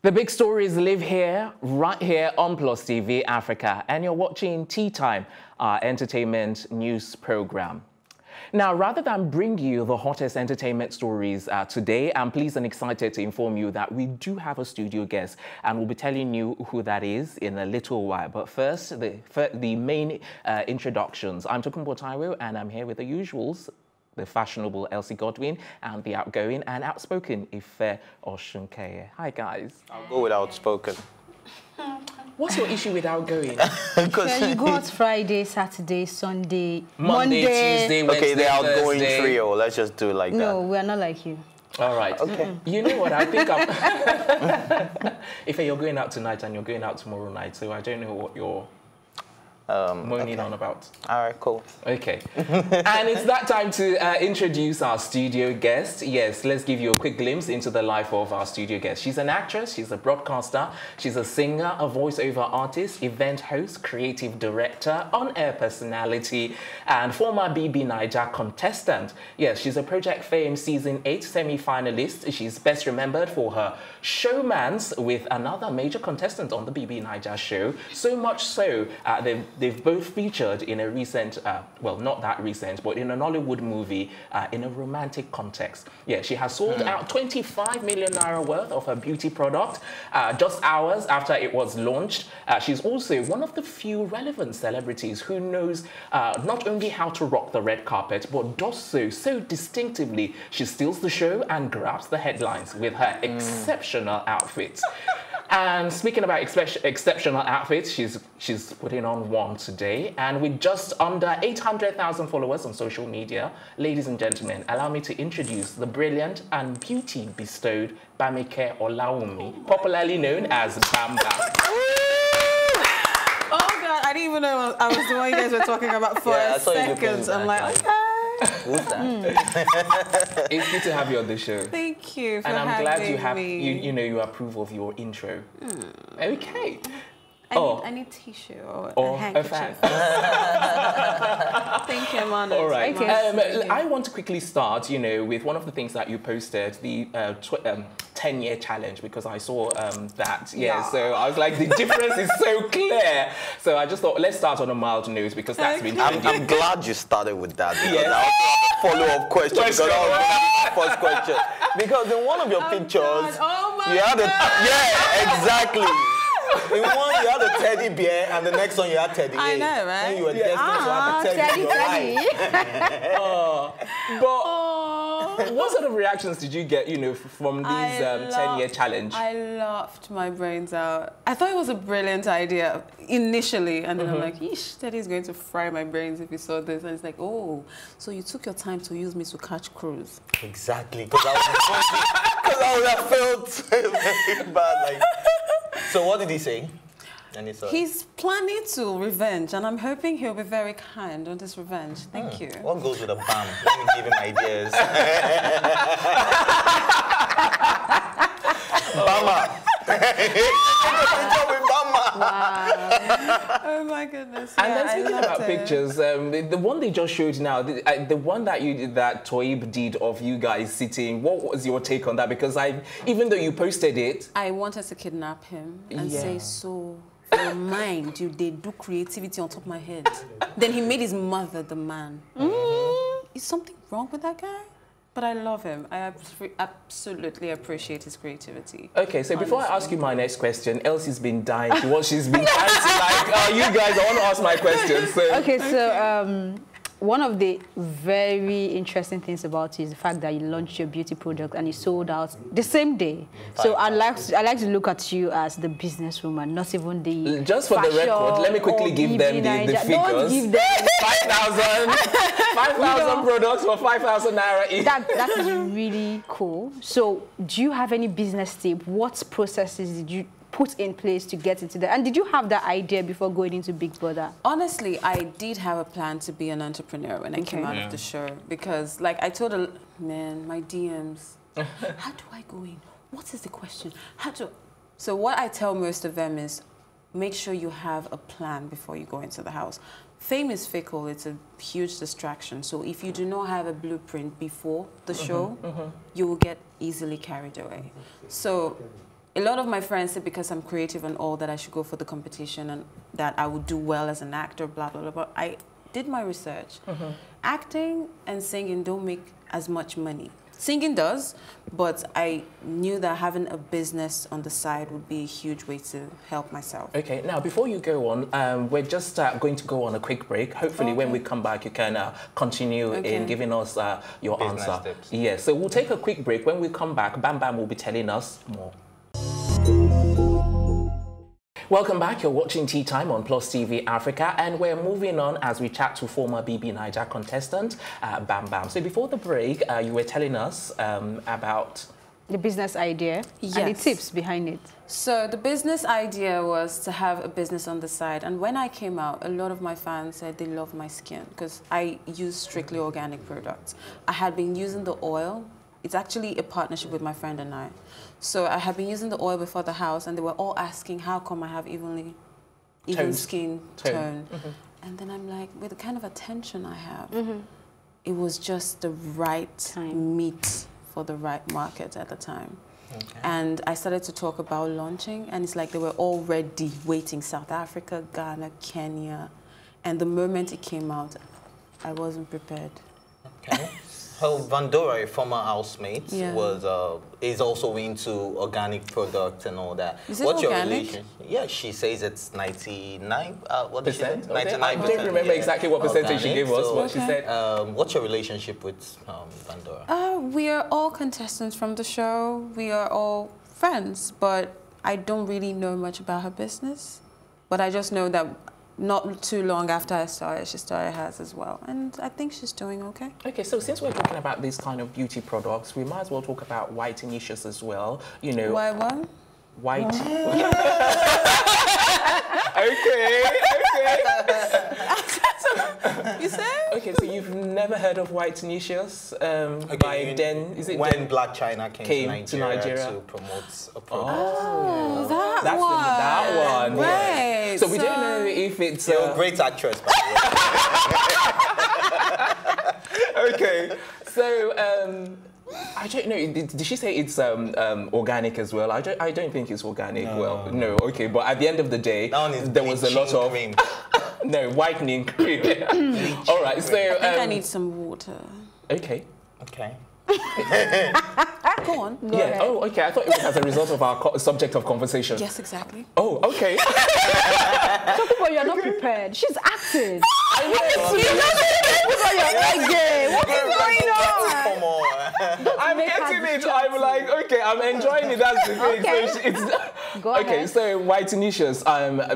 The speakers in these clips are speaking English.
The big stories live here, right here on Plus TV Africa, and you're watching Tea Time, our entertainment news program. Now, rather than bring you the hottest entertainment stories today, I'm pleased and excited to inform you that we do have a studio guest, and we'll be telling you who that is in a little while. But first, the main introductions. I'm Tokunbo Taiwo, and I'm here with the usuals. The fashionable Elsie Godwin and the outgoing and outspoken Ife Oshunkeye. Hi, guys. I'll go with outspoken. What's your issue with outgoing? Yeah, you go out Friday, Saturday, Sunday, Monday, Tuesday, Wednesday, okay, the outgoing Thursday. trio. Let's just do it like that. No, we are not like you. All right. Okay. You know what? I think I'm... Ife, you're going out tonight and you're going out tomorrow night, so I don't know what you're... moaning on about. All right, cool. Okay. And it's that time to introduce our studio guest. Yes, let's give you a quick glimpse into the life of our studio guest. She's an actress, she's a broadcaster, she's a singer, a voiceover artist, event host, creative director, on-air personality, and former BBNaija contestant. Yes, she's a Project Fame Season 8 semi-finalist. She's best remembered for her showmance with another major contestant on the BBNaija show. So much so, they've both featured in a recent, well, not that recent, but in an Hollywood movie in a romantic context. Yeah, she has sold out 25 million naira worth of her beauty product just hours after it was launched. She's also one of the few relevant celebrities who knows not only how to rock the red carpet, but does so distinctively. She steals the show and grabs the headlines with her exceptional outfits. And speaking about exceptional outfits, she's putting on one today. And with just under 800,000 followers on social media, ladies and gentlemen, allow me to introduce the brilliant and beauty-bestowed Bamike Olawumi, popularly known as Bam Bam. Oh God, I didn't even know I was the one you guys were talking about for a second. I'm like, okay. Who's that? It's good to have you on the show. Thank you for and I'm having glad you have me. you approve of your intro. Okay. I need tissue or a handkerchief. Thank you, I'm honored. All right. Okay. I want to quickly start, with one of the things that you posted, the 10-year challenge, because I saw that. Yeah, so I was like, the difference is so clear. So I just thought, let's start on a mild note, because that's been trending. I'm glad you started with that, because Yes. I also have a follow-up question. Because that was my first question. Because in one of your pictures, you had exactly. In one, you had a teddy bear, and the next one, you had teddy. I know, right? And you were destined to have a teddy in your life. But what sort of reactions did you get, from these 10-year challenge? I laughed my brains out. I thought it was a brilliant idea initially, and then I'm like, yeesh, Teddy's going to fry my brains if he saw this. And it's like, oh, so you took your time to use me to catch crews. Exactly, because I would have felt very bad. Like, so what did he say? He's planning to revenge, and I'm hoping he'll be very kind on this revenge. Thank you. What goes with a bam? Let me give him ideas. Bama. Wow. Oh my goodness. And then speaking about pictures, the one they just showed now, the one that Toib did of you guys sitting, what was your take on that? Because even though you posted it, I wanted to kidnap him and say, so for your mind, they do creativity on top of my head. Then he made his mother the man. Is something wrong with that guy? But I love him. I absolutely appreciate his creativity. Okay, so before I ask you my next question, Elsie's been dying to what she's been trying to you guys, I want to ask my question. So. Okay, so one of the very interesting things about it is the fact that you launched your beauty product and you sold out the same day. So I like to look at you as the businesswoman, not even the just for the record, let me quickly give them the figures. Don't give them 5,000 products for 5,000 naira each. That is really cool. So do you have any business tip? What processes did you put in place to get into that? And did you have that idea before going into Big Brother? Honestly, I did have a plan to be an entrepreneur when I came out of the show, because like I told man, my DMs, how do I go in? What is the question? So what I tell most of them is, make sure you have a plan before you go into the house. fame is fickle. It's a huge distraction. So if you do not have a blueprint before the show, you will get easily carried away. So a lot of my friends say because I'm creative and all that I should go for the competition and that I would do well as an actor, blah, blah, blah. But I did my research. Acting and singing don't make as much money. Singing does, but I knew that having a business on the side would be a huge way to help myself. Okay, now before you go on, we're just going to go on a quick break. Hopefully when we come back, you can continue in giving us your business answer. tips. Yes, so we'll take a quick break. When we come back, Bam Bam will be telling us more. Welcome back. You're watching Tea Time on Plus TV Africa, and we're moving on as we chat to former BBNaija contestant Bam Bam. So before the break, you were telling us about the business idea and the tips behind it. So the business idea was to have a business on the side, and when I came out, a lot of my fans said they love my skin because I use strictly organic products. I had been using the oil. It's actually a partnership with my friend and I. So I had been using the oil before the house, and they were all asking how come I have even skin tone. And then I'm like, with the kind of attention I have, it was just the right meat for the right market at the time. And I started to talk about launching, and it's like they were already waiting. South Africa, Ghana, Kenya. And the moment it came out, I wasn't prepared. Okay. So Vandora, a former housemate, is also into organic products and all that. Is it What's organic? your relationship? Yeah, she says it's 99. What did she say? 99%. I don't remember exactly what percentage she gave us. So, what she said. What's your relationship with Vandora? We are all contestants from the show. We are all friends, but I don't really know much about her business. But I just know that not too long after I started, she started hers as well. And I think she's doing okay. Okay, so since we're talking about these kind of beauty products, we might as well talk about whitening issues as well. You know. Why what? White. Okay. You say? Okay, so you've never heard of whitenicious by then? Is it when Black China came to Nigeria to promote a product? Oh, that one. Right. Yeah. So we don't know if it's... You're a great actress, by the way. Okay, so I don't know. Did she say it's organic as well? I don't think it's organic. No. Okay, but at the end of the day, there was a lot of cream. No, whitening cream. All right, so I think I need some water. Okay. Go on. Go yeah. ahead. Oh, okay. I thought it was as a result of our subject of conversation. Yes, exactly. Oh, okay. Some people, you're not prepared. She's acting. What is going on? I'm getting it. I'm like, okay, I'm enjoying it. That's the thing. Okay. So it's Go okay, ahead. so whitenicious,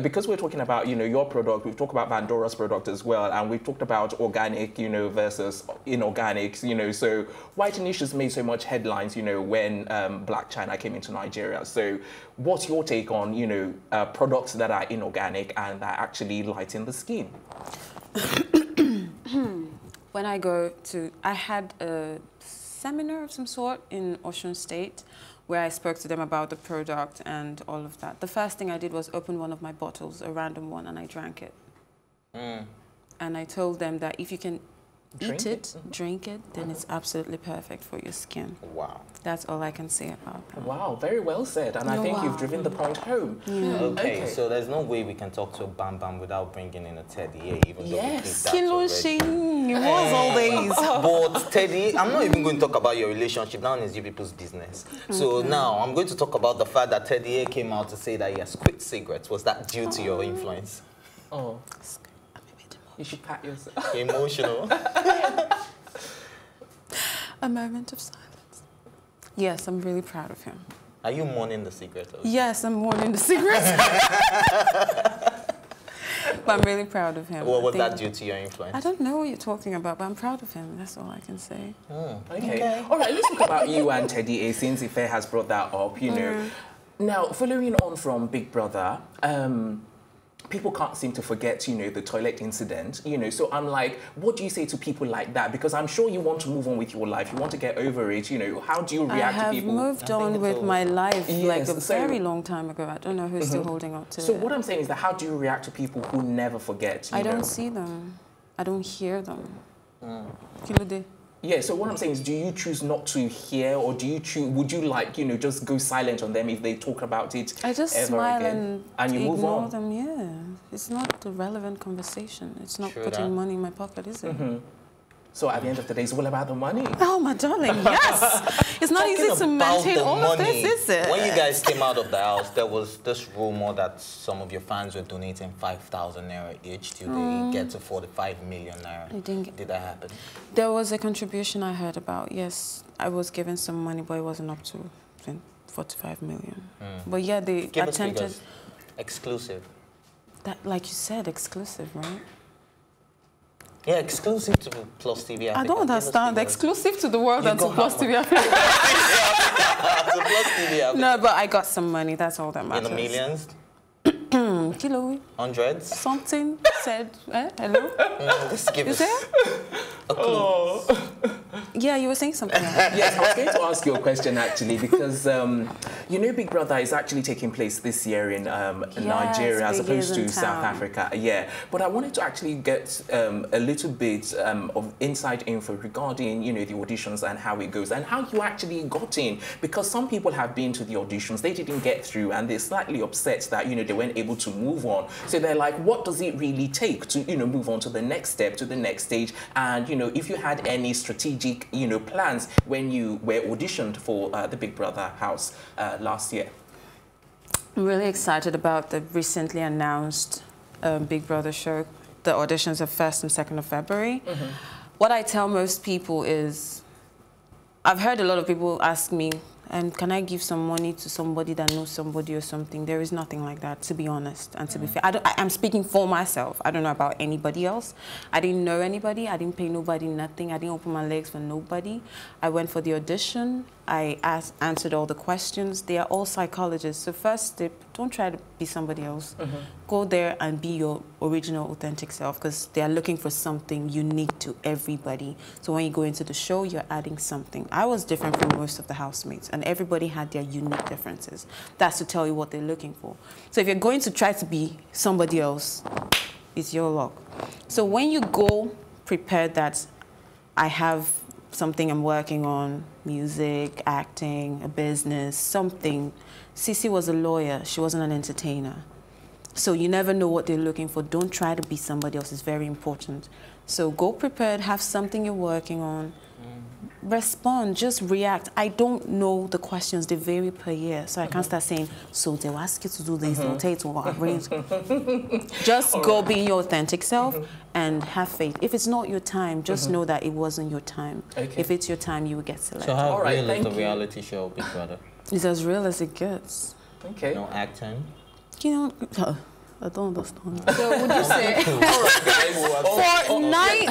because we're talking about, your product, we've talked about Vandora's product as well, and we've talked about organic, versus inorganics, so whitenicious made so much headlines, when Black China came into Nigeria. So what's your take on, products that are inorganic and that actually lighten the skin? When I had a seminar of some sort in Osun State where I spoke to them about the product and all of that. The first thing I did was open one of my bottles, a random one, and I drank it. And I told them that if you can drink it, then it's absolutely perfect for your skin. Wow. That's all I can say about that. Wow, very well said. And I think you've driven the point home. Okay, so there's no way we can talk to a Bam Bam without bringing in a Teddy A, even though we did that already. It was all days. But Teddy, I'm not even going to talk about your relationship. Now it's you people's business. So now I'm going to talk about the fact that Teddy A came out to say that he has quit cigarettes. Was that due to your influence? Oh. You should pat yourself. Emotional. A moment of silence. Yes, I'm really proud of him. Are you mourning the cigarette? Yes, I'm mourning the cigarettes. But I'm really proud of him. What was that due to your influence? I don't know what you're talking about, but I'm proud of him. That's all I can say. Okay. All right, let's talk about you and Teddy A, since Ife has brought that up, Now, following on from Big Brother, people can't seem to forget, you know, the toilet incident, you know. So I'm like, what do you say to people like that? Because I'm sure you want to move on with your life. You want to get over it, you know. How do you react to people? I have moved on with my life like a very long time ago. I don't know who's still holding on to it. So what I'm saying is that how do you react to people who never forget? I don't see them. I don't hear them. Yeah, so what I'm saying is, do you choose not to hear, or do you choose, would you like, you know, just go silent on them if they talk about it I just smile and you move on? them, yeah. It's not a relevant conversation. It's not putting money in my pocket, is it? So at the end of the day, it's all about the money. Oh, my darling, yes. It's not easy to maintain all of this, is it? When you guys came out of the house, there was this rumor that some of your fans were donating 5,000 naira each till they get to 45 million naira. Did that happen? There was a contribution I heard about, yes. I was given some money, but it wasn't up to 45 million. But yeah, they attempted... Exclusive. That, like you said, exclusive, right? Yeah, exclusive to Plus TV Africa. I don't understand. Exclusive to the world and to Plus TV Africa. To Plus TV Africa. No, but I got some money. That's all that matters. In the millions? Kilo. Hundreds? Something said, hello? Just give us a clue. Oh. Yeah, you were saying something. Yes, I was going to ask you a question actually, because you know Big Brother is actually taking place this year in Nigeria as opposed to South Africa. Yeah, but I wanted to actually get a little bit of inside info regarding, you know, the auditions and how it goes and how you actually got in, because some people have been to the auditions, they didn't get through, and they're slightly upset that, you know, they weren't able to move on. So they're like, what does it really take to, you know, move on to the next step, to the next stage? And, you know, if you had any strategic, you know, plans when you were auditioned for the Big Brother house last year. I'm really excited about the recently announced Big Brother show. The auditions are 1st and 2nd of February. What I tell most people is, I've heard a lot of people ask me, and can I give some money to somebody that knows somebody or something? There is nothing like that, to be honest and to be fair. I'm speaking for myself. I don't know about anybody else. I didn't know anybody. I didn't pay nobody nothing. I didn't open my legs for nobody. I went for the audition. I answered all the questions. They are all psychologists. So first step, don't try to be somebody else. Go there and be your original, authentic self, because they are looking for something unique to everybody. So when you go into the show, you're adding something. I was different from most of the housemates, and everybody had their unique differences. That's to tell you what they're looking for. So if you're going to try to be somebody else, it's your luck. So when you go prepared that I have something I'm working on, music, acting, a business, something. Sisi was a lawyer. She wasn't an entertainer. So you never know what they're looking for. Don't try to be somebody else. It's very important. So go prepared, have something you're working on. Respond, just react. I don't know the questions, they vary per year. So I can't start saying, so they'll ask you to do this, they'll tell you to arrange. Just go being your authentic self and have faith. If it's not your time, just know that it wasn't your time. If it's your time, you will get selected. So how real is the reality show, Big Brother? It's as real as it gets. Okay. No acting? You know, I don't understand. So would you say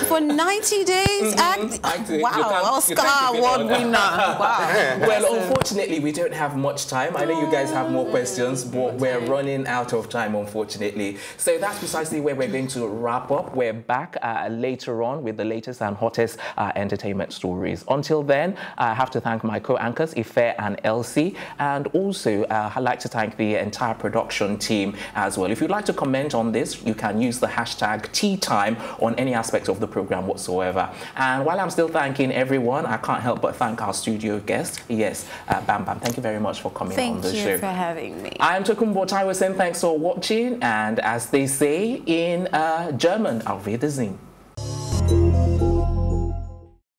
for 90 days acting? Wow, Oscar award winner. Wow. Well, unfortunately, we don't have much time. I know you guys have more questions, but we're running out of time, unfortunately. So that's precisely where we're going to wrap up. We're back later on with the latest and hottest entertainment stories. Until then, I have to thank my co-anchors, Ife and Elsie, and also I'd like to thank the entire production team as well. If you'd like to comment on this, you can use the hashtag #TeaTime on any aspect of the program whatsoever. And while I'm still thanking everyone, I can't help but thank our studio guest. Yes, Bam Bam, thank you very much for coming on the show. Thank you for having me. I'm Tokumbo Taiwo saying thanks for watching, and as they say in German, auf Wiedersehen.